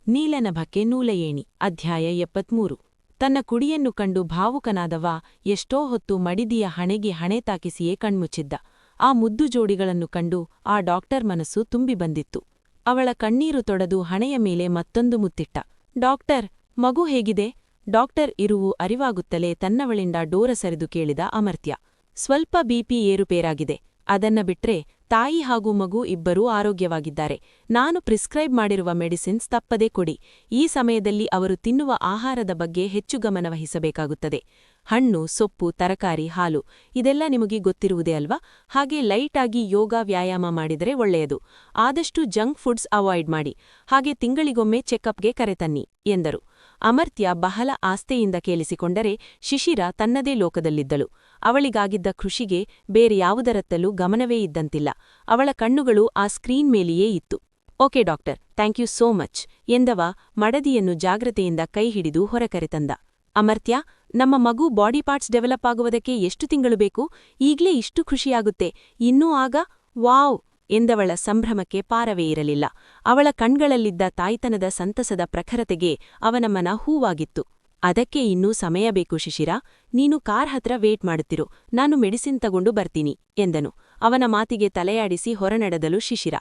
ನೀಲನಭಕ್ಕೆ ನೂಲಯೇಣಿ ಅಧ್ಯಾಯ 73 ತನ್ನ ಕುಡಿಯನ್ನು ಕಂಡು ಭಾವುಕನಾದವ ಎಷ್ಟೋ ಹೊತ್ತು ಮಡಿದಿಯ ಹಣೆಗೆ ಹಣೆ ತಾಕಿಸಿಯೇ ಕಣ್ಮುಚ್ಚಿದ್ದ. ಆ ಮುದ್ದು ಜೋಡಿಗಳನ್ನು ಕಂಡು ಆ ಡಾಕ್ಟರ್ ಮನಸ್ಸು ತುಂಬಿ ಬಂದಿತ್ತು. ಅವಳ ಕಣ್ಣೀರು ತೊಡೆದು ಹಣೆಯ ಮೇಲೆ ಮತ್ತೊಂದು ಮುತ್ತಿಟ್ಟ. ಡಾಕ್ಟರ್, ಮಗು ಹೇಗಿದೆ? ಡಾಕ್ಟರ್ ಇರುವು ಅರಿವಾಗುತ್ತಲೇ ತನ್ನವಳಿಂದ ಡೋರ ಸರಿದು ಕೇಳಿದ ಅಮರ್ತ್ಯ. ಸ್ವಲ್ಪ ಬಿಪಿ ಏರುಪೇರಾಗಿದೆ. ಅದನ್ನ ಬಿಟ್ರೆ ತಾಯಿ ಹಾಗೂ ಮಗು ಇಬ್ಬರೂ ಆರೋಗ್ಯವಾಗಿದ್ದಾರೆ. ನಾನು ಪ್ರಿಸ್ಕ್ರೈಬ್ ಮಾಡಿರುವ ಮೆಡಿಸಿನ್ಸ್ ತಪ್ಪದೇ ಕೊಡಿ. ಈ ಸಮಯದಲ್ಲಿ ಅವರು ತಿನ್ನುವ ಆಹಾರದ ಬಗ್ಗೆ ಹೆಚ್ಚು ಗಮನವಹಿಸಬೇಕಾಗುತ್ತದೆ. ಹಣ್ಣು, ಸೊಪ್ಪು, ತರಕಾರಿ, ಹಾಲು ಇದೆಲ್ಲ ನಿಮಗೆ ಗೊತ್ತಿರುವುದೇ ಅಲ್ವಾ? ಹಾಗೆ ಲೈಟ್ ಆಗಿ ಯೋಗ, ವ್ಯಾಯಾಮ ಮಾಡಿದರೆ ಒಳ್ಳೆಯದು. ಆದಷ್ಟು ಜಂಕ್ ಫುಡ್ಸ್ ಅವಾಯ್ಡ್ ಮಾಡಿ. ಹಾಗೆ ತಿಂಗಳಿಗೊಮ್ಮೆ ಚೆಕಪ್ಗೆ ಕರೆತನ್ನಿ ಎಂದರು. ಅಮರ್ತ್ಯ ಬಹಳ ಆಸ್ಥೆಯಿಂದ ಕೇಳಿಸಿಕೊಂಡರೆ ಶಿಶಿರ ತನ್ನದೇ ಲೋಕದಲ್ಲಿದ್ದಳು. ಅವಳಿಗಾಗಿದ್ದ ಕೃಷಿಗೆ ಬೇರೆ ಯಾವುದರತ್ತಲೂ ಗಮನವೇ ಇದ್ದಂತಿಲ್ಲ. ಅವಳ ಕಣ್ಣುಗಳು ಆ ಸ್ಕ್ರೀನ್ ಮೇಲೆಯೇ ಇತ್ತು. Okay doctor, thank you so much ಎಂದವ ಮಡದಿಯನ್ನು ಜಾಗ್ರತೆಯಿಂದ ಕೈ ಹಿಡಿದು ಹೊರಕರೆತಂದ. ಅಮರ್ತ್ಯ, ನಮ್ಮ ಮಗು ಬಾಡಿ ಪಾರ್ಟ್ಸ್ ಡೆವಲಪ್ ಆಗುವುದಕ್ಕೆ ಎಷ್ಟು ತಿಂಗಳು ಬೇಕು? ಈಗ್ಲೇ ಇಷ್ಟು ಖುಷಿಯಾಗುತ್ತೆ, ಇನ್ನೂ ಆಗ? ವಾವ್ ಎಂದವಳ ಸಂಭ್ರಮಕ್ಕೆ ಪಾರವೇ ಇರಲಿಲ್ಲ. ಅವಳ ಕಣ್ಗಳಲ್ಲಿದ್ದ ತಾಯ್ತನದ ಸಂತಸದ ಪ್ರಖರತೆಗೆ ಅವನ ಮನ ಹೂವಾಗಿತ್ತು. ಅದಕ್ಕೆ ಇನ್ನೂ ಸಮಯ ಬೇಕು ಶಿಶಿರ, ನೀನು ಕಾರ್ ಹತ್ರ ವೇಟ್ ಮಾಡುತ್ತಿರು, ನಾನು ಮೆಡಿಸಿನ್ ತಗೊಂಡು ಬರ್ತೀನಿ ಎಂದನು. ಅವನ ಮಾತಿಗೆ ತಲೆಯಾಡಿಸಿ ಹೊರನಡೆದಳು ಶಿಶಿರ.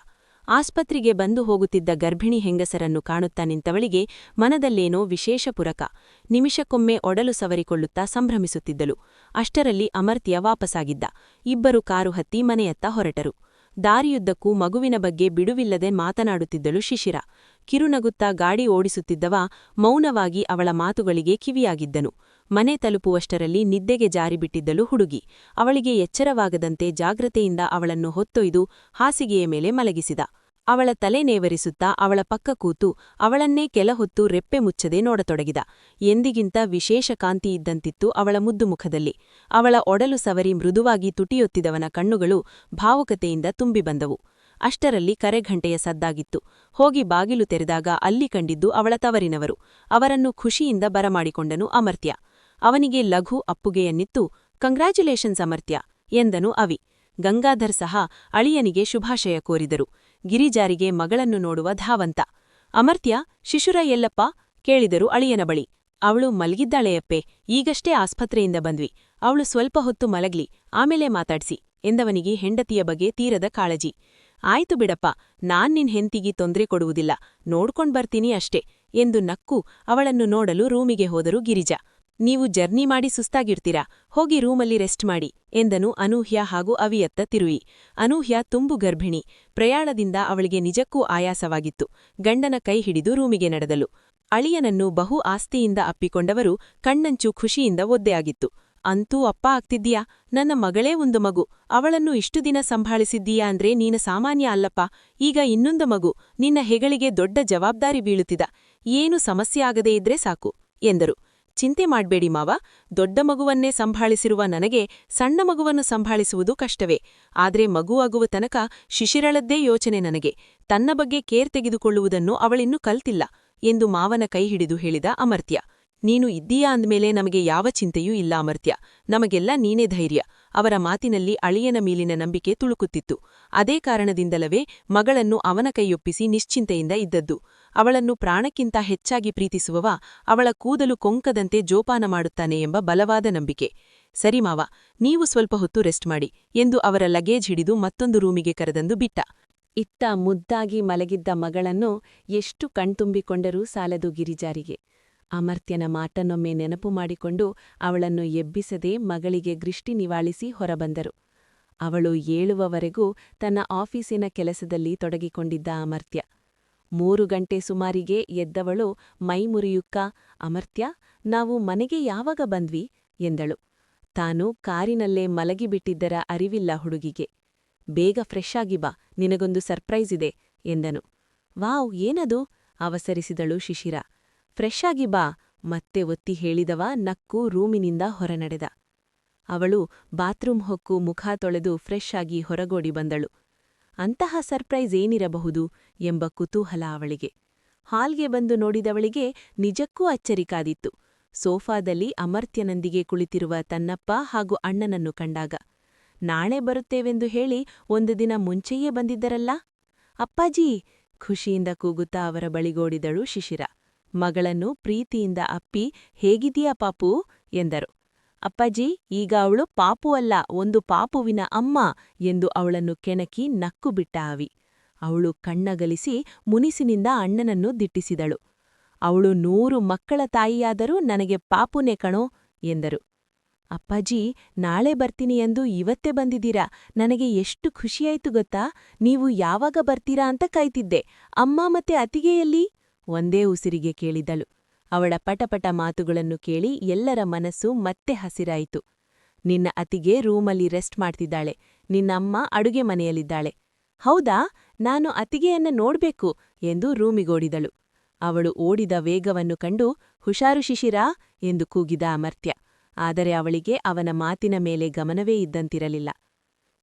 ಆಸ್ಪತ್ರೆಗೆ ಬಂದು ಹೋಗುತ್ತಿದ್ದ ಗರ್ಭಿಣಿ ಹೆಂಗಸರನ್ನು ಕಾಣುತ್ತಾ ನಿಂತವಳಿಗೆ ಮನದಲ್ಲೇನೋ ವಿಶೇಷ ಪುರಕ. ನಿಮಿಷಕ್ಕೊಮ್ಮೆ ಒಡಲು ಸವರಿಕೊಳ್ಳುತ್ತಾ ಸಂಭ್ರಮಿಸುತ್ತಿದ್ದಳು. ಅಷ್ಟರಲ್ಲಿ ಅಮರ್ತ್ಯ ವಾಪಸಾಗಿದ್ದ. ಇಬ್ಬರು ಕಾರು ಹತ್ತಿ ಮನೆಯತ್ತ ಹೊರಟರು. ದಾರಿಯುದ್ದಕ್ಕೂ ಮಗುವಿನ ಬಗ್ಗೆ ಬಿಡುವಿಲ್ಲದೆ ಮಾತನಾಡುತ್ತಿದ್ದಳು ಶಿಶಿರ. ಕಿರುನಗುತ್ತಾ ಗಾಡಿ ಓಡಿಸುತ್ತಿದ್ದವ ಮೌನವಾಗಿ ಅವಳ ಮಾತುಗಳಿಗೆ ಕಿವಿಯಾಗಿದ್ದನು. ಮನೆ ತಲುಪುವಷ್ಟರಲ್ಲಿ ನಿದ್ದೆಗೆ ಜಾರಿಬಿಟ್ಟಿದ್ದಳು ಹುಡುಗಿ. ಅವಳಿಗೆ ಎಚ್ಚರವಾಗದಂತೆ ಜಾಗ್ರತೆಯಿಂದ ಅವಳನ್ನು ಹೊತ್ತೊಯ್ದು ಹಾಸಿಗೆಯ ಮೇಲೆ ಮಲಗಿಸಿದ. ಅವಳ ತಲೆ ನೇವರಿಸುತ್ತಾ ಅವಳ ಪಕ್ಕ ಕೂತು ಅವಳನ್ನೇ ಕೆಲಹೊತ್ತು ರೆಪ್ಪೆ ಮುಚ್ಚದೆ ನೋಡತೊಡಗಿದ. ಎಂದಿಗಿಂತ ವಿಶೇಷ ಕಾಂತಿಯಿದ್ದಂತಿತ್ತು ಅವಳ ಮುದ್ದು ಮುಖದಲ್ಲಿ. ಅವಳ ಒಡಲು ಸವರಿ ಮೃದುವಾಗಿ ತುಟಿಯೊತ್ತಿದವನ ಕಣ್ಣುಗಳು ಭಾವುಕತೆಯಿಂದ ತುಂಬಿಬಂದವು. ಅಷ್ಟರಲ್ಲಿ ಕರೆಘಂಟೆಯ ಸದ್ದಾಗಿತ್ತು. ಹೋಗಿ ಬಾಗಿಲು ತೆರೆದಾಗ ಅಲ್ಲಿ ಕಂಡಿದ್ದು ಅವಳ ತವರಿನವರು. ಅವರನ್ನು ಖುಷಿಯಿಂದ ಬರಮಾಡಿಕೊಂಡನು ಅಮರ್ತ್ಯ. ಅವನಿಗೆ ಲಘು ಅಪ್ಪುಗೆಯನ್ನಿತ್ತು. ಕಂಗ್ರ್ಯಾಚುಲೇಷನ್ಸ್ ಅಮರ್ತ್ಯ ಎಂದನು ಅವಿ. ಗಂಗಾಧರ್ ಸಹ ಅಳಿಯನಿಗೆ ಶುಭಾಶಯ ಕೋರಿದರು. ಗಿರಿಜಾರಿಗೆ ಮಗಳನ್ನು ನೋಡುವ ಧಾವಂತ. ಅಮರ್ತ್ಯ, ಶಿಶುರ ಎಲ್ಲಪ್ಪ ಕೇಳಿದರು ಅಳಿಯನ ಬಳಿ. ಅವಳು ಮಲಗಿದ್ದಾಳೆಯಪ್ಪೆ, ಈಗಷ್ಟೇ ಆಸ್ಪತ್ರೆಯಿಂದ ಬಂದ್ವಿ. ಅವಳು ಸ್ವಲ್ಪ ಹೊತ್ತು ಮಲಗ್ಲಿ, ಆಮೇಲೆ ಮಾತಾಡ್ಸಿ ಎಂದವನಿಗೆ ಹೆಂಡತಿಯ ಬಗ್ಗೆ ತೀರದ ಕಾಳಜಿ. ಆಯ್ತು ಬಿಡಪ್ಪ, ನಿನ್ ಹೆಂತಿಗಿ ತೊಂದ್ರೆ ಕೊಡುವುದಿಲ್ಲ, ನೋಡ್ಕೊಂಡ್ಬರ್ತೀನಿ ಅಷ್ಟೇ ಎಂದು ನಕ್ಕು ಅವಳನ್ನು ನೋಡಲು ರೂಮಿಗೆ ಹೋದರು ಗಿರಿಜಾ. ನೀವು ಜರ್ನಿ ಮಾಡಿ ಸುಸ್ತಾಗಿರ್ತೀರಾ, ಹೋಗಿ ರೂಮಲ್ಲಿ ರೆಸ್ಟ್ ಮಾಡಿ ಎಂದನು ಅನೂಹ್ಯ ಹಾಗೂ ಅವಿಯತ್ತ ತಿರುಯಿ. ಅನೂಹ್ಯ ತುಂಬು ಗರ್ಭಿಣಿ. ಪ್ರಯಾಣದಿಂದ ಅವಳಿಗೆ ನಿಜಕ್ಕೂ ಆಯಾಸವಾಗಿತ್ತು. ಗಂಡನ ಕೈ ಹಿಡಿದು ರೂಮಿಗೆ ನಡೆದಳು. ಅಳಿಯನನ್ನು ಬಹು ಆಸ್ತಿಯಿಂದ ಅಪ್ಪಿಕೊಂಡವರು ಕಣ್ಣಂಚು ಖುಷಿಯಿಂದ ಒದ್ದೆಯಾಗಿತ್ತು. ಅಂತೂ ಅಪ್ಪ ಆಗ್ತಿದ್ದೀಯಾ, ನನ್ನ ಮಗಳೇ ಒಂದು ಮಗು, ಅವಳನ್ನು ಇಷ್ಟು ದಿನ ಸಂಭಾಳಿಸಿದ್ದೀಯಾ ಅಂದ್ರೆ ನೀನು ಸಾಮಾನ್ಯ ಅಲ್ಲಪ್ಪ. ಈಗ ಇನ್ನೊಂದು ಮಗು, ನಿನ್ನ ಹೆಗಳಿಗೆ ದೊಡ್ಡ ಜವಾಬ್ದಾರಿ ಬೀಳುತ್ತಿದ. ಏನು ಸಮಸ್ಯೆ ಆಗದೇ ಇದ್ರೆ ಸಾಕು ಎಂದರು. ಚಿಂತೆ ಮಾಡ್ಬೇಡಿ ಮಾವ, ದೊಡ್ಡ ಮಗುವನ್ನೇ ಸಂಭಾಳಿಸಿರುವ ನನಗೆ ಸಣ್ಣ ಮಗುವನ್ನು ಸಂಭಾಳಿಸುವುದು ಕಷ್ಟವೇ. ಆದ್ರೆ ಮಗು ಆಗುವ ತನಕ ಶಿಶಿರಳದ್ದೇ ಯೋಚನೆ ನನಗೆ. ತನ್ನ ಬಗ್ಗೆ ಕೇರ್ ತೆಗೆದುಕೊಳ್ಳುವುದನ್ನು ಅವಳಿನ್ನೂ ಕಲ್ತಿಲ್ಲ ಎಂದು ಮಾವನ ಕೈ ಹಿಡಿದು ಹೇಳಿದ ಅಮರ್ತ್ಯ. ನೀನು ಇದ್ದೀಯಾ ಅಂದ್ಮೇಲೆ ನಮಗೆ ಯಾವ ಚಿಂತೆಯೂ ಇಲ್ಲ ಅಮರ್ತ್ಯ, ನಮಗೆಲ್ಲ ನೀನೇ ಧೈರ್ಯ. ಅವರ ಮಾತಿನಲ್ಲಿ ಅಳಿಯನ ಮೇಲಿನ ನಂಬಿಕೆ ತುಳುಕುತ್ತಿತ್ತು. ಅದೇ ಕಾರಣದಿಂದಲವೇ ಮಗಳನ್ನು ಅವನ ಕೈಯೊಪ್ಪಿಸಿ ನಿಶ್ಚಿಂತೆಯಿಂದ ಇದ್ದದ್ದು. ಅವಳನ್ನು ಪ್ರಾಣಕ್ಕಿಂತ ಹೆಚ್ಚಾಗಿ ಪ್ರೀತಿಸುವವ ಅವಳ ಕೂದಲು ಕೊಂಕದಂತೆ ಜೋಪಾನ ಮಾಡುತ್ತಾನೆ ಎಂಬ ಬಲವಾದ ನಂಬಿಕೆ. ಸರಿ ಮಾವ, ನೀವು ಸ್ವಲ್ಪ ಹೊತ್ತು ರೆಸ್ಟ್ ಮಾಡಿ ಎಂದು ಅವರ ಲಗೇಜ್ ಹಿಡಿದು ಮತ್ತೊಂದು ರೂಮಿಗೆ ಕರೆದಂದು ಬಿಟ್ಟ. ಇತ್ತ ಮುದ್ದಾಗಿ ಮಲಗಿದ್ದ ಮಗಳನ್ನು ಎಷ್ಟು ಕಣ್ತುಂಬಿಕೊಂಡರೂ ಸಾಲದು ಗಿರಿಜಾರಿಗೆ. ಅಮರ್ತ್ಯನ ಮಾಟನ್ನೊಮ್ಮೆ ನೆನಪು ಮಾಡಿಕೊಂಡು ಅವಳನ್ನು ಎಬ್ಬಿಸದೆ ಮಗಳಿಗೆ ದೃಷ್ಟಿ ನಿವಾಳಿಸಿ ಹೊರಬಂದರು. ಅವಳು ಏಳುವವರೆಗೂ ತನ್ನ ಆಫೀಸಿನ ಕೆಲಸದಲ್ಲಿ ತೊಡಗಿಕೊಂಡಿದ್ದ ಅಮರ್ತ್ಯ. 3 ಗಂಟೆ ಸುಮಾರಿಗೆ ಎದ್ದವಳು ಮೈಮುರಿಯುಕ್ಕ, ಅಮರ್ತ್ಯ, ನಾವು ಮನೆಗೆ ಯಾವಾಗ ಬಂದ್ವಿ ಎಂದಳು. ತಾನು ಕಾರಿನಲ್ಲೇ ಮಲಗಿಬಿಟ್ಟಿದ್ದರ ಅರಿವಿಲ್ಲ ಹುಡುಗಿಗೆ. ಬೇಗ ಫ್ರೆಶ್ ಆಗಿ ಬಾ, ನಿನಗೊಂದು ಸರ್ಪ್ರೈಸ್ ಇದೆ ಎಂದನು. ವಾವ್, ಏನದು? ಅವಸರಿಸಿದಳು ಶಿಶಿರ. ಫ್ರೆಶ್ ಆಗಿ ಬಾ ಮತ್ತೆ ಒತ್ತಿ ಹೇಳಿದವ ನಕ್ಕು ರೂಮಿನಿಂದ ಹೊರನಡೆದ. ಅವಳು ಬಾತ್ರೂಮ್ ಹೊಕ್ಕು ಮುಖ ತೊಳೆದು ಫ್ರೆಶ್ ಆಗಿ ಹೊರಗೋಡಿ ಬಂದಳು. ಅಂತಹ ಸರ್ಪ್ರೈಸ್ ಏನಿರಬಹುದು ಎಂಬ ಕುತೂಹಲ ಅವಳಿಗೆ. ಹಾಲ್ಗೆ ಬಂದು ನೋಡಿದವಳಿಗೆ ನಿಜಕ್ಕೂ ಅಚ್ಚರಿ ಕಾದಿತ್ತು. ಸೋಫಾದಲ್ಲಿ ಅಮರ್ತ್ಯನೊಂದಿಗೆ ಕುಳಿತಿರುವ ತನ್ನಪ್ಪ ಹಾಗೂ ಅಣ್ಣನನ್ನು ಕಂಡಾಗ. ನಾಳೆ ಬರುತ್ತೇವೆಂದು ಹೇಳಿ 1 ದಿನ ಮುಂಚೆಯೇ ಬಂದಿದ್ದರಲ್ಲ? ಅಪ್ಪಾಜಿ, ಖುಷಿಯಿಂದ ಕೂಗುತ್ತಾ ಅವರ ಬಳಿಗೋಡಿದಳು ಶಿಶಿರ. ಮಗಳನ್ನು ಪ್ರೀತಿಯಿಂದ ಅಪ್ಪಿ, ಹೇಗಿದೀಯಾ ಪಾಪೂ ಎಂದರು. ಅಪ್ಪಾಜಿ, ಈಗ ಅವಳು ಪಾಪು ಅಲ್ಲ, ಒಂದು ಪಾಪುವಿನ ಅಮ್ಮ ಎಂದು ಅವಳನ್ನು ಕೆಣಕಿ ನಕ್ಕು ಬಿಟ್ಟ ಅವಿ. ಅವಳು ಕಣ್ಣಗಲಿಸಿ ಮುನಿಸಿನಿಂದ ಅಣ್ಣನನ್ನು ದಿಟ್ಟಿಸಿದಳು. ಅವಳು 100 ಮಕ್ಕಳ ತಾಯಿಯಾದರೂ ನನಗೆ ಪಾಪುನೇ ಕಣೋ ಎಂದರು. ಅಪ್ಪಾಜಿ, ನಾಳೆ ಬರ್ತೀನಿ ಎಂದು ಇವತ್ತೇ ಬಂದಿದ್ದೀರಾ, ನನಗೆ ಎಷ್ಟು ಖುಷಿಯಾಯ್ತು ಗೊತ್ತಾ. ನೀವು ಯಾವಾಗ ಬರ್ತೀರಾ ಅಂತ ಕಾಯ್ತಿದ್ದೆ. ಅಮ್ಮ ಮತ್ತೆ ಅತಿಗೆಯಲ್ಲಿ ಒಂದೇ ಉಸಿರಿಗೆ ಕೇಳಿದಳು. ಅವಳ ಪಟಪಟ ಮಾತುಗಳನ್ನು ಕೇಳಿ ಎಲ್ಲರ ಮನಸ್ಸು ಮತ್ತೆ ಹಸಿರಾಯಿತು. ನಿನ್ನ ಅತಿಗೆ ರೂಮಲ್ಲಿ ರೆಸ್ಟ್ ಮಾಡ್ತಿದ್ದಾಳೆ, ನಿನ್ನಮ್ಮ ಅಡುಗೆ ಮನೆಯಲ್ಲಿದ್ದಾಳೆ. ಹೌದಾ, ನಾನು ಅತಿಗೆಯನ್ನ ನೋಡ್ಬೇಕು ಎಂದು ರೂಮಿಗೋಡಿದಳು. ಅವಳು ಓಡಿದ ವೇಗವನ್ನು ಕಂಡು ಹುಷಾರು ಶಿಶಿರಾ ಎಂದು ಕೂಗಿದ ಅಮರ್ತ್ಯ. ಆದರೆ ಅವಳಿಗೆ ಅವನ ಮಾತಿನ ಮೇಲೆ ಗಮನವೇ ಇದ್ದಂತಿರಲಿಲ್ಲ.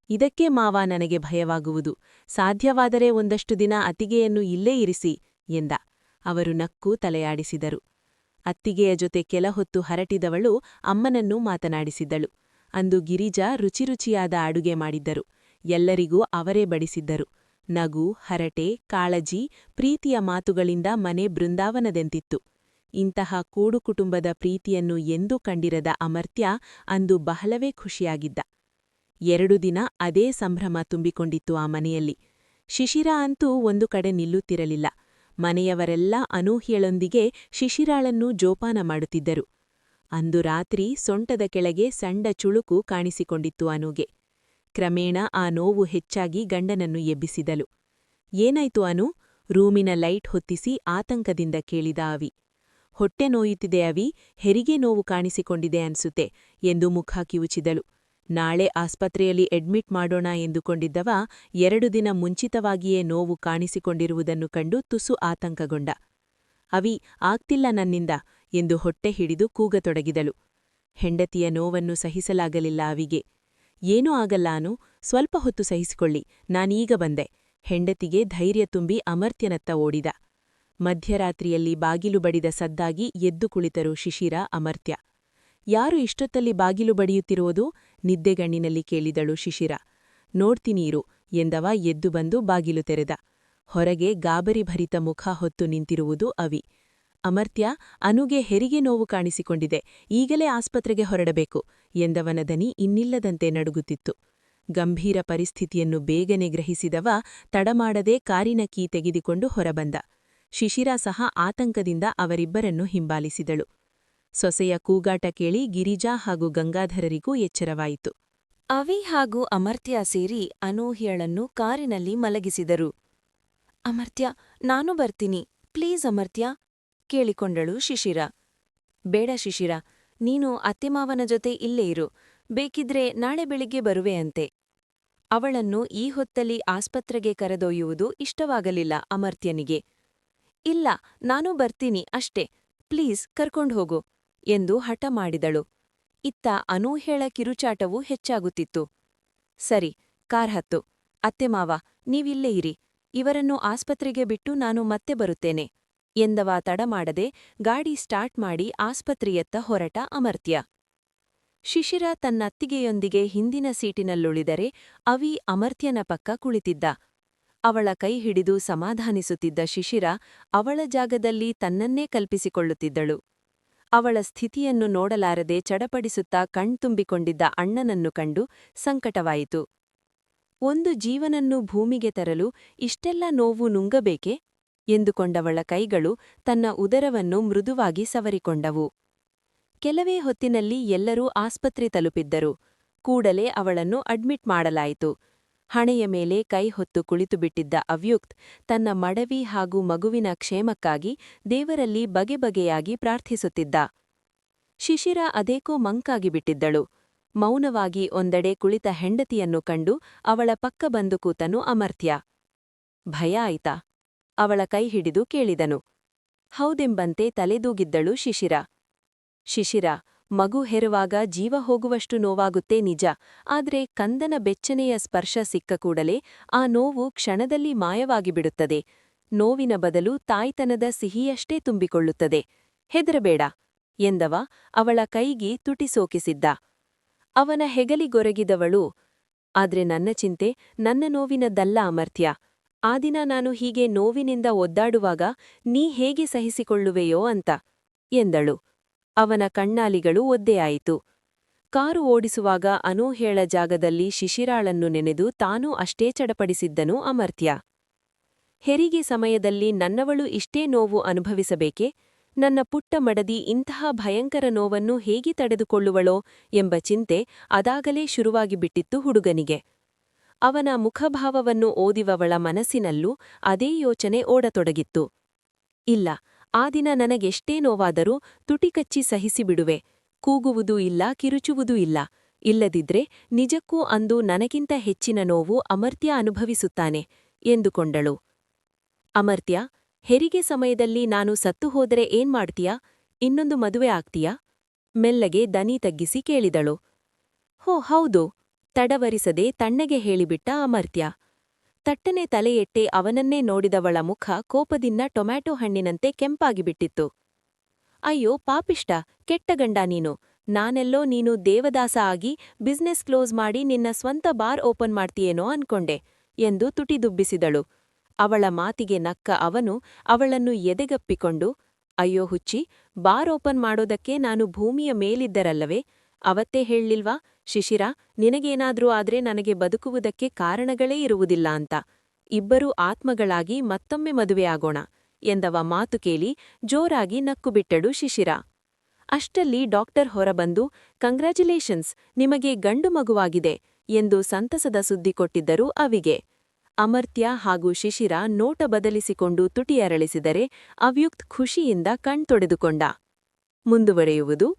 ಇದಕ್ಕೆ ಮಾವ ನನಗೆ ಭಯವಾಗುವುದು, ಸಾಧ್ಯವಾದರೆ ಒಂದಷ್ಟು ದಿನ ಅತ್ತಿಗೆಯನ್ನು ಇಲ್ಲೇ ಇರಿಸಿ ಎಂದ. ಅವರು ನಕ್ಕು ತಲೆಯಾಡಿಸಿದರು. ಅತ್ತಿಗೆಯ ಜೊತೆ ಕೆಲಹೊತ್ತು ಹರಟಿದವಳು ಅಮ್ಮನನ್ನೂ ಮಾತನಾಡಿಸಿದ್ದಳು. ಅಂದು ಗಿರಿಜಾ ರುಚಿರುಚಿಯಾದ ಅಡುಗೆ ಮಾಡಿದ್ದರು. ಎಲ್ಲರಿಗೂ ಅವರೇ ಬಡಿಸಿದ್ದರು. ನಗು, ಹರಟೆ, ಕಾಳಜಿ, ಪ್ರೀತಿಯ ಮಾತುಗಳಿಂದ ಮನೆ ಬೃಂದಾವನದೆಂತಿತ್ತು. ಇಂತಹ ಕೂಡು ಕುಟುಂಬದ ಪ್ರೀತಿಯನ್ನು ಎಂದೂ ಕಂಡಿರದ ಅಮರ್ತ್ಯ ಅಂದು ಬಹಳವೇ ಖುಷಿಯಾಗಿದ್ದ. 2 ದಿನ ಅದೇ ಸಂಭ್ರಮ ತುಂಬಿಕೊಂಡಿತ್ತು ಆ ಮನೆಯಲ್ಲಿ. ಶಿಶಿರಾ ಅಂತೂ ಒಂದು ಕಡೆ ನಿಲ್ಲುತ್ತಿರಲಿಲ್ಲ. ಮನೆಯವರೆಲ್ಲ ಅನೂಹ್ಯಳೊಂದಿಗೆ ಶಿಶಿರಾಳನ್ನು ಜೋಪಾನ ಮಾಡುತ್ತಿದ್ದರು. ಅಂದು ರಾತ್ರಿ ಸೊಂಟದ ಕೆಳಗೆ ಸಣ್ಣ ಚುಳುಕು ಕಾಣಿಸಿಕೊಂಡಿತ್ತು ಅನುಗೆ. ಕ್ರಮೇಣ ಆ ನೋವು ಹೆಚ್ಚಾಗಿ ಗಂಡನನ್ನು ಎಬ್ಬಿಸಿದಳು. ಏನಾಯ್ತು ಅನು? ರೂಮಿನ ಲೈಟ್ ಹೊತ್ತಿಸಿ ಆತಂಕದಿಂದ ಕೇಳಿದ ಅವಿ. ಹೊಟ್ಟೆ ನೋಯುತ್ತಿದೆ ಅವಿ, ಹೆರಿಗೆ ನೋವು ಕಾಣಿಸಿಕೊಂಡಿದೆ ಅನ್ಸುತ್ತೆ ಎಂದು ಮುಖ ಕಿವುಚಿದಳು. ನಾಳೆ ಆಸ್ಪತ್ರೆಯಲ್ಲಿ ಅಡ್ಮಿಟ್ ಮಾಡೋಣ ಎಂದುಕೊಂಡಿದ್ದವ 2 ದಿನ ಮುಂಚಿತವಾಗಿಯೇ ನೋವು ಕಾಣಿಸಿಕೊಂಡಿರುವುದನ್ನು ಕಂಡು ತುಸು ಆತಂಕಗೊಂಡ. ಅವಿ, ಆಗ್ತಿಲ್ಲ ನನ್ನಿಂದ ಎಂದು ಹೊಟ್ಟೆ ಹಿಡಿದು ಕೂಗತೊಡಗಿದಳು. ಹೆಂಡತಿಯ ನೋವನ್ನು ಸಹಿಸಲಾಗಲಿಲ್ಲ ಅವಿಗೆ. ಏನೂ ಆಗಲ್ಲ ಅನು, ಸ್ವಲ್ಪ ಹೊತ್ತು ಸಹಿಸಿಕೊಳ್ಳಿ, ನಾನೀಗ ಬಂದೆ. ಹೆಂಡತಿಗೆ ಧೈರ್ಯ ತುಂಬಿ ಅಮರ್ತ್ಯನತ್ತ ಓಡಿದ. ಮಧ್ಯರಾತ್ರಿಯಲ್ಲಿ ಬಾಗಿಲು ಬಡಿದ ಸದ್ದಾಗಿ ಎದ್ದು ಕುಳಿತರು ಶಿಶಿರಾ, ಅಮರ್ತ್ಯ. ಯಾರು ಇಷ್ಟೊತ್ತಲ್ಲಿ ಬಾಗಿಲು ಬಡಿಯುತ್ತಿರುವುದು? ನಿದ್ದೆಗಣ್ಣಿನಲ್ಲಿ ಕೇಳಿದಳು ಶಿಶಿರಾ. ನೋಡ್ತೀನೀರು ಎಂದವ ಎದ್ದು ಬಂದು ಬಾಗಿಲು ತೆರೆದ. ಹೊರಗೆ ಗಾಬರಿಭರಿತ ಮುಖ ಹೊತ್ತು ನಿಂತಿರುವುದು ಅವಿ. ಅಮರ್ತ್ಯ, ಅನುಗೆ ಹೆರಿಗೆ ನೋವು ಕಾಣಿಸಿಕೊಂಡಿದೆ, ಈಗಲೇ ಆಸ್ಪತ್ರೆಗೆ ಹೊರಡಬೇಕು ಎಂದವನ ದನಿ ಇನ್ನಿಲ್ಲದಂತೆ ನಡುಗುತ್ತಿತ್ತು. ಗಂಭೀರ ಪರಿಸ್ಥಿತಿಯನ್ನು ಬೇಗನೆ ಗ್ರಹಿಸಿದವ ತಡಮಾಡದೆ ಕಾರಿನ ಕೀ ತೆಗೆದುಕೊಂಡು ಹೊರಬಂದ. ಶಿಶಿರಾ ಸಹ ಆತಂಕದಿಂದ ಅವರಿಬ್ಬರನ್ನು ಹಿಂಬಾಲಿಸಿದಳು. ಸೊಸೆಯ ಕೂಗಾಟ ಕೇಳಿ ಗಿರಿಜಾ ಹಾಗೂ ಗಂಗಾಧರರಿಗೂ ಎಚ್ಚರವಾಯಿತು. ಅವಿ ಹಾಗೂ ಅಮರ್ತ್ಯ ಸೇರಿ ಅನೂಹ್ಯಳನ್ನು ಕಾರಿನಲ್ಲಿ ಮಲಗಿಸಿದರು. ಅಮರ್ತ್ಯ, ನಾನು ಬರ್ತೀನಿ, ಪ್ಲೀಸ್ ಅಮರ್ತ್ಯ ಕೇಳಿಕೊಂಡಳು ಶಿಶಿರಾ. ಬೇಡ ಶಿಶಿರಾ, ನೀನು ಅತ್ತೆಮಾವನ ಜೊತೆ ಇಲ್ಲೇ ಇರು, ಬೇಕಿದ್ರೆ ನಾಳೆ ಬೆಳಿಗ್ಗೆ ಬರುವೆಯಂತೆ. ಅವಳನ್ನು ಈ ಹೊತ್ತಲ್ಲಿ ಆಸ್ಪತ್ರೆಗೆ ಕರೆದೊಯ್ಯುವುದು ಇಷ್ಟವಾಗಲಿಲ್ಲ ಅಮರ್ತ್ಯನಿಗೆ. ಇಲ್ಲ, ನಾನು ಬರ್ತೀನಿ ಅಷ್ಟೇ, ಪ್ಲೀಸ್ ಕರ್ಕೊಂಡ್ಹೋಗು ಎಂದು ಹಠ ಮಾಡಿದಳು. ಇತ್ತ ಅನೂಹ್ಯಳ ಕಿರುಚಾಟವೂ ಹೆಚ್ಚಾಗುತ್ತಿತ್ತು. ಸರಿ, ಕಾರ್ ಹತ್ತು, ಅತ್ತೆಮಾವ ನೀವಿಲ್ಲೇ ಇರಿ, ಇವರನ್ನು ಆಸ್ಪತ್ರೆಗೆ ಬಿಟ್ಟು ನಾನು ಮತ್ತೆ ಬರುತ್ತೇನೆ ಎಂದವ ತಡಮಾಡದೆ ಗಾಡಿ ಸ್ಟಾರ್ಟ್ ಮಾಡಿ ಆಸ್ಪತ್ರೆಯತ್ತ ಹೊರಟ ಅಮರ್ತ್ಯ. ಶಿಶಿರಾ ತನ್ನತ್ತಿಗೆಯೊಂದಿಗೆ ಹಿಂದಿನ ಸೀಟಿನಲ್ಲುಳಿದರೆ ಅವಿ ಅಮರ್ತ್ಯನ ಪಕ್ಕ ಕುಳಿತಿದ್ದ. ಅವಳ ಕೈ ಹಿಡಿದು ಸಮಾಧಾನಿಸುತ್ತಿದ್ದ ಶಿಶಿರಾ ಅವಳ ಜಾಗದಲ್ಲಿ ತನ್ನನ್ನೇ ಕಲ್ಪಿಸಿಕೊಳ್ಳುತ್ತಿದ್ದಳು. ಅವಳ ಸ್ಥಿತಿಯನ್ನು ನೋಡಲಾರದೆ ಚಡಪಡಿಸುತ್ತಾ ಕಣ್ತುಂಬಿಕೊಂಡಿದ್ದ ಅಣ್ಣನನ್ನು ಕಂಡು ಸಂಕಟವಾಯಿತು. ಒಂದು ಜೀವನನ್ನು ಭೂಮಿಗೆ ತರಲು ಇಷ್ಟೆಲ್ಲ ನೋವು ನುಂಗಬೇಕೆ ಎಂದುಕೊಂಡವಳ ಕೈಗಳು ತನ್ನ ಉದರವನ್ನು ಮೃದುವಾಗಿ ಸವರಿಕೊಂಡವು. ಕೆಲವೇ ಹೊತ್ತಿನಲ್ಲಿ ಎಲ್ಲರೂ ಆಸ್ಪತ್ರೆ ತಲುಪಿದ್ದರು. ಕೂಡಲೇ ಅವಳನ್ನು ಅಡ್ಮಿಟ್ ಮಾಡಲಾಯಿತು. ಹಣೆಯ ಮೇಲೆ ಕೈ ಹೊತ್ತು ಕುಳಿತುಬಿಟ್ಟಿದ್ದ ಅವ್ಯುಕ್ತ್ ತನ್ನ ಮಡವಿ ಹಾಗೂ ಮಗುವಿನ ಕ್ಷೇಮಕ್ಕಾಗಿ ದೇವರಲ್ಲಿ ಬಗೆಬಗೆಯಾಗಿ ಪ್ರಾರ್ಥಿಸುತ್ತಿದ್ದ. ಶಿಶಿರಾ ಅದೇಕೋ ಮಂಕಾಗಿಬಿಟ್ಟಿದ್ದಳು. ಮೌನವಾಗಿ ಒಂದೆಡೆ ಕುಳಿತ ಹೆಂಡತಿಯನ್ನು ಕಂಡು ಅವಳ ಪಕ್ಕ ಬಂದು ಕೂತನು ಅಮರ್ತ್ಯ. ಭಯ ಆಯ್ತಾ? ಅವಳ ಕೈ ಹಿಡಿದು ಕೇಳಿದನು. ಹೌದೆಂಬಂತೆ ತಲೆದೂಗಿದ್ದಳು ಶಿಶಿರಾ. ಶಿಶಿರಾ, ಮಗು ಹೆರುವಾಗ ಜೀವ ಹೋಗುವಷ್ಟು ನೋವಾಗುತ್ತೆ ನಿಜ, ಆದ್ರೆ ಕಂದನ ಬೆಚ್ಚನೆಯ ಸ್ಪರ್ಶ ಸಿಕ್ಕ ಕೂಡಲೇ ಆ ನೋವು ಕ್ಷಣದಲ್ಲಿ ಮಾಯವಾಗಿಬಿಡುತ್ತದೆ. ನೋವಿನ ಬದಲು ತಾಯ್ತನದ ಸಿಹಿಯಷ್ಟೇ ತುಂಬಿಕೊಳ್ಳುತ್ತದೆ. ಹೆದರಬೇಡ ಎಂದವ ಅವಳ ಕೈಗೆ ತುಟಿ ಸೋಕಿಸಿದ್ದ. ಅವನ ಹೆಗಲಿಗೊರಗಿದವಳು, ಆದ್ರೆ ನನ್ನ ಚಿಂತೆ ನನ್ನ ನೋವಿನದ್ದಲ್ಲ ಅಮರ್ತ್ಯ, ಆ ದಿನ ನಾನು ಹೀಗೆ ನೋವಿನಿಂದ ಒದ್ದಾಡುವಾಗ ನೀ ಹೇಗೆ ಸಹಿಸಿಕೊಳ್ಳುವೆಯೋ ಅಂತ ಎಂದಳು. ಅವನ ಕಣ್ಣಾಲಿಗಳು ಒದ್ದೆಯಾಯಿತು. ಕಾರು ಓಡಿಸುವಾಗ ಅನೂಹ್ಯಳ ಜಾಗದಲ್ಲಿ ಶಿಶಿರಾಳನ್ನು ನೆನೆದು ತಾನೂ ಅಷ್ಟೇ ಚಡಪಡಿಸಿದ್ದನು ಅಮರ್ತ್ಯ. ಹೆರಿಗೆ ಸಮಯದಲ್ಲಿ ನನ್ನವಳು ಇಷ್ಟೇ ನೋವು ಅನುಭವಿಸಬೇಕೆ? ನನ್ನ ಪುಟ್ಟ ಮಡದಿ ಇಂತಹ ಭಯಂಕರ ನೋವನ್ನು ಹೇಗೆ ತಡೆದುಕೊಳ್ಳುವಳೋ ಎಂಬ ಚಿಂತೆ ಅದಾಗಲೇ ಶುರುವಾಗಿಬಿಟ್ಟಿತ್ತು ಹುಡುಗನಿಗೆ. ಅವನ ಮುಖಭಾವವನ್ನು ಓದಿವವಳ ಮನಸ್ಸಿನಲ್ಲೂ ಅದೇ ಯೋಚನೆ ಓಡತೊಡಗಿತ್ತು. ಇಲ್ಲ, ಆ ದಿನ ನನಗೆಷ್ಟೇ ನೋವಾದರೂ ತುಟಿಕಚ್ಚಿ ಸಹಿಸಿಬಿಡುವೆ. ಕೂಗುವುದೂ ಇಲ್ಲ, ಕಿರುಚುವುದೂ ಇಲ್ಲ. ಇಲ್ಲದಿದ್ರೆ ನಿಜಕ್ಕೂ ಅಂದು ನನಗಿಂತ ಹೆಚ್ಚಿನ ನೋವು ಅಮರ್ತ್ಯ ಅನುಭವಿಸುತ್ತಾನೆ ಎಂದುಕೊಂಡಳು. ಅಮರ್ತ್ಯ, ಹೆರಿಗೆ ಸಮಯದಲ್ಲಿ ನಾನು ಸತ್ತು ಹೋದರೆ ಏನ್ಮಾಡ್ತೀಯಾ? ಇನ್ನೊಂದು ಮದುವೆ ಆಗ್ತೀಯಾ? ಮೆಲ್ಲಗೆ ದನಿ ತಗ್ಗಿಸಿ ಕೇಳಿದಳು. ಹೋ ಹೌದು, ತಡವರಿಸದೆ ತಣ್ಣಗೆ ಹೇಳಿಬಿಟ್ಟ ಅಮರ್ತ್ಯ. ತಟ್ಟನೆ ತಲೆಯೆಟ್ಟೆ ಅವನನ್ನೇ ನೋಡಿದವಳ ಮುಖ ಕೋಪದಿಂದ ಟೊಮ್ಯಾಟೊ ಹಣ್ಣಿನಂತೆ ಕೆಂಪಾಗಿಬಿಟ್ಟಿತ್ತು. ಅಯ್ಯೋ ಪಾಪಿಷ್ಟ, ಕೆಟ್ಟ ಗಂಡ ನೀನು. ನಾನೆಲ್ಲೋ ನೀನು ದೇವದಾಸ ಆಗಿ ಬಿಸ್ನೆಸ್ ಕ್ಲೋಸ್ ಮಾಡಿ ನಿನ್ನ ಸ್ವಂತ ಬಾರ್ ಓಪನ್ ಮಾಡ್ತೀಯೇನೋ ಅನ್ಕೊಂಡೆ ಎಂದು ತುಟಿದುಬ್ಬಿಸಿದಳು. ಅವಳ ಮಾತಿಗೆ ನಕ್ಕ ಅವನು ಅವಳನ್ನು ಎದೆಗಪ್ಪಿಕೊಂಡು, ಅಯ್ಯೋ ಹುಚ್ಚಿ, ಬಾರ್ ಓಪನ್ ಮಾಡೋದಕ್ಕೆ ನಾನು ಭೂಮಿಯ ಮೇಲಿದ್ದರಲ್ಲವೇ? ಅವತ್ತೇ ಹೇಳಲಿಲ್ವಾ ಶಿಶಿರ, ನಿನಗೇನಾದ್ರೂ ಆದ್ರೆ ನನಗೆ ಬದುಕುವುದಕ್ಕೆ ಕಾರಣಗಳೇ ಇರುವುದಿಲ್ಲ ಅಂತ. ಇಬ್ಬರೂ ಆತ್ಮಗಳಾಗಿ ಮತ್ತೊಮ್ಮೆ ಮದುವೆಯಾಗೋಣ ಎಂದವ ಮಾತು ಕೇಳಿ ಜೋರಾಗಿ ನಕ್ಕುಬಿಟ್ಟಳು ಶಿಶಿರ. ಅಷ್ಟಲ್ಲಿ ಡಾಕ್ಟರ್ ಹೊರಬಂದು, ಕಂಗ್ರ್ಯಾಚುಲೇಷನ್ಸ್, ನಿಮಗೆ ಗಂಡು ಮಗುವಾಗಿದೆ ಎಂದು ಸಂತಸದ ಸುದ್ದಿ ಕೊಟ್ಟಿದ್ದರು ಅವಿಗೆ. ಅಮರ್ತ್ಯ ಹಾಗೂ ಶಿಶಿರ ನೋಟ ಬದಲಿಸಿಕೊಂಡು ತುಟಿ ಅರಳಿಸಿದರೆ ಅವ್ಯುಕ್ತ್ ಖುಷಿಯಿಂದ ಕಣ್ತೊಡೆದುಕೊಂಡ. ಮುಂದುವರೆಯುವುದು